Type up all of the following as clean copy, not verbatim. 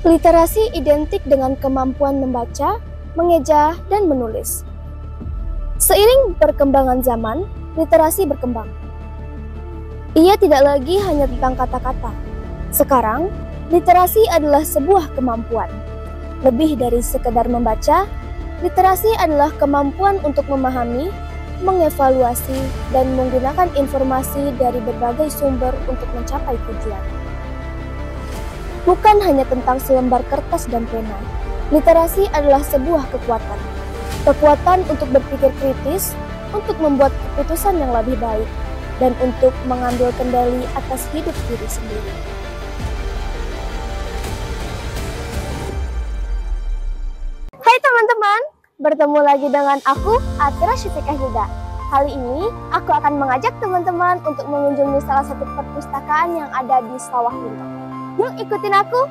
Literasi identik dengan kemampuan membaca, mengeja, dan menulis. Seiring perkembangan zaman, literasi berkembang. Ia tidak lagi hanya tentang kata-kata. Sekarang, literasi adalah sebuah kemampuan. Lebih dari sekedar membaca, literasi adalah kemampuan untuk memahami, mengevaluasi, dan menggunakan informasi dari berbagai sumber untuk mencapai tujuan. Bukan hanya tentang selembar kertas dan pena, literasi adalah sebuah kekuatan. Kekuatan untuk berpikir kritis, untuk membuat keputusan yang lebih baik, dan untuk mengambil kendali atas hidup diri sendiri. Hai teman-teman, bertemu lagi dengan aku, Atira Syifikah Hilda. Kali ini, aku akan mengajak teman-teman untuk mengunjungi salah satu perpustakaan yang ada di Sawah Lunto. Yuk ikutin aku!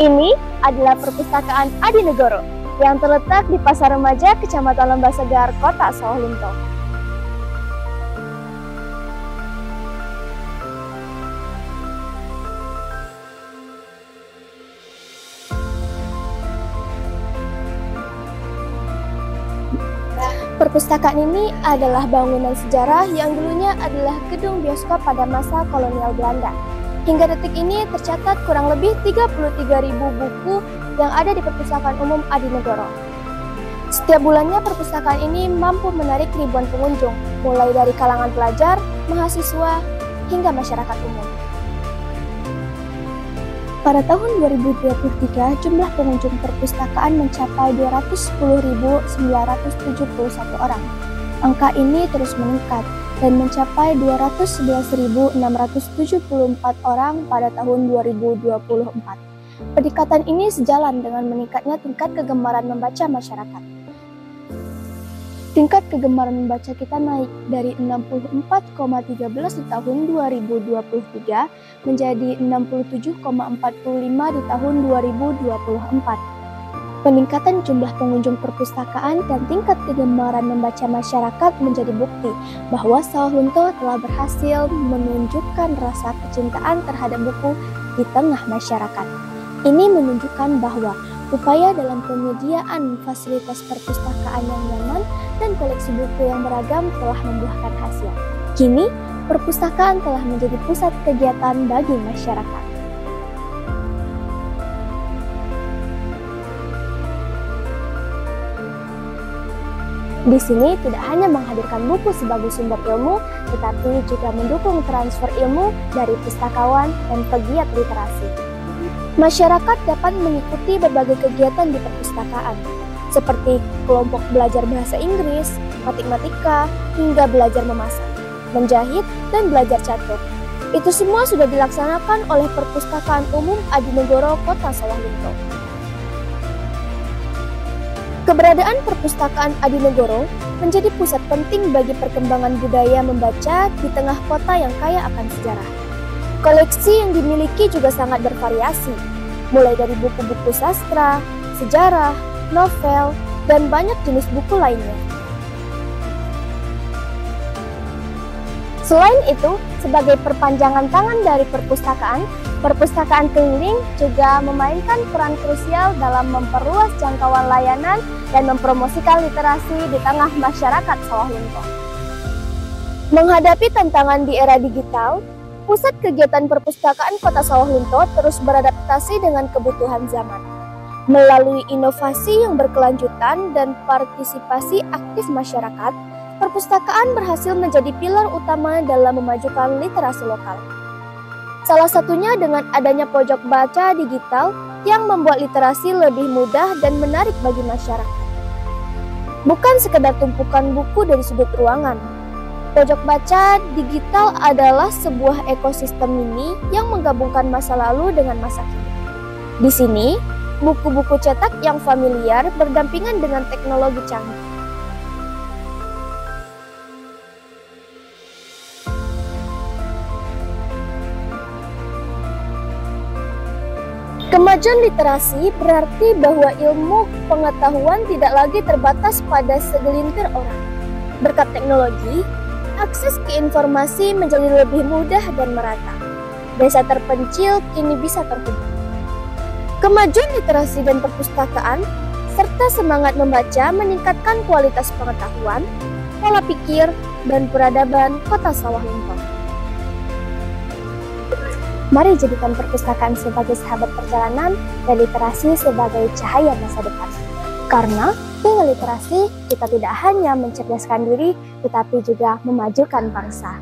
Ini adalah perpustakaan Adinegoro yang terletak di Pasar Remaja, Kecamatan Lembasegar, Kota Sawah Lunto. Perpustakaan ini adalah bangunan sejarah yang dulunya adalah gedung bioskop pada masa kolonial Belanda. Hingga detik ini tercatat kurang lebih 33.000 buku yang ada di Perpustakaan Umum Adinegoro. Setiap bulannya perpustakaan ini mampu menarik ribuan pengunjung, mulai dari kalangan pelajar, mahasiswa, hingga masyarakat umum. Pada tahun 2023, jumlah pengunjung perpustakaan mencapai 210.971 orang. Angka ini terus meningkat dan mencapai 211.674 orang pada tahun 2024. Peningkatan ini sejalan dengan meningkatnya tingkat kegemaran membaca masyarakat. Tingkat kegemaran membaca kita naik dari 64,13 di tahun 2023 menjadi 67,45 di tahun 2024. Peningkatan jumlah pengunjung perpustakaan dan tingkat kegemaran membaca masyarakat menjadi bukti bahwa Sawah Lunto telah berhasil menunjukkan rasa kecintaan terhadap buku di tengah masyarakat. Ini menunjukkan bahwa upaya dalam penyediaan fasilitas perpustakaan yang nyaman dan koleksi buku yang beragam telah membuahkan hasil. Kini, perpustakaan telah menjadi pusat kegiatan bagi masyarakat. Di sini tidak hanya menghadirkan buku sebagai sumber ilmu, tetapi juga mendukung transfer ilmu dari pustakawan dan pegiat literasi. Masyarakat dapat mengikuti berbagai kegiatan di perpustakaan, seperti kelompok belajar bahasa Inggris, matematika, hingga belajar memasak, menjahit, dan belajar catur. Itu semua sudah dilaksanakan oleh Perpustakaan Umum Adinegoro Kota Sawah Lunto. Keberadaan Perpustakaan Adinegoro menjadi pusat penting bagi perkembangan budaya membaca di tengah kota yang kaya akan sejarah. Koleksi yang dimiliki juga sangat bervariasi, mulai dari buku-buku sastra, sejarah, novel, dan banyak jenis buku lainnya. Selain itu, sebagai perpanjangan tangan dari perpustakaan, perpustakaan keliling juga memainkan peran krusial dalam memperluas jangkauan layanan dan mempromosikan literasi di tengah masyarakat Sawah Lunto. Menghadapi tantangan di era digital, Pusat Kegiatan Perpustakaan Kota Sawah Lunto terus beradaptasi dengan kebutuhan zaman. Melalui inovasi yang berkelanjutan dan partisipasi aktif masyarakat, perpustakaan berhasil menjadi pilar utama dalam memajukan literasi lokal. Salah satunya dengan adanya pojok baca digital yang membuat literasi lebih mudah dan menarik bagi masyarakat. Bukan sekedar tumpukan buku dari sudut ruangan. Pojok baca digital adalah sebuah ekosistem mini yang menggabungkan masa lalu dengan masa kini. Di sini, buku-buku cetak yang familiar berdampingan dengan teknologi canggih. Kemajuan literasi berarti bahwa ilmu pengetahuan tidak lagi terbatas pada segelintir orang. Berkat teknologi, akses ke informasi menjadi lebih mudah dan merata. Desa terpencil kini bisa terhubung. Kemajuan literasi dan perpustakaan serta semangat membaca meningkatkan kualitas pengetahuan, pola pikir, dan peradaban Kota Sawah Lunto. Mari jadikan perpustakaan sebagai sahabat perjalanan dan literasi sebagai cahaya masa depan. Karena dengan literasi kita tidak hanya mencerdaskan diri, tetapi juga memajukan bangsa.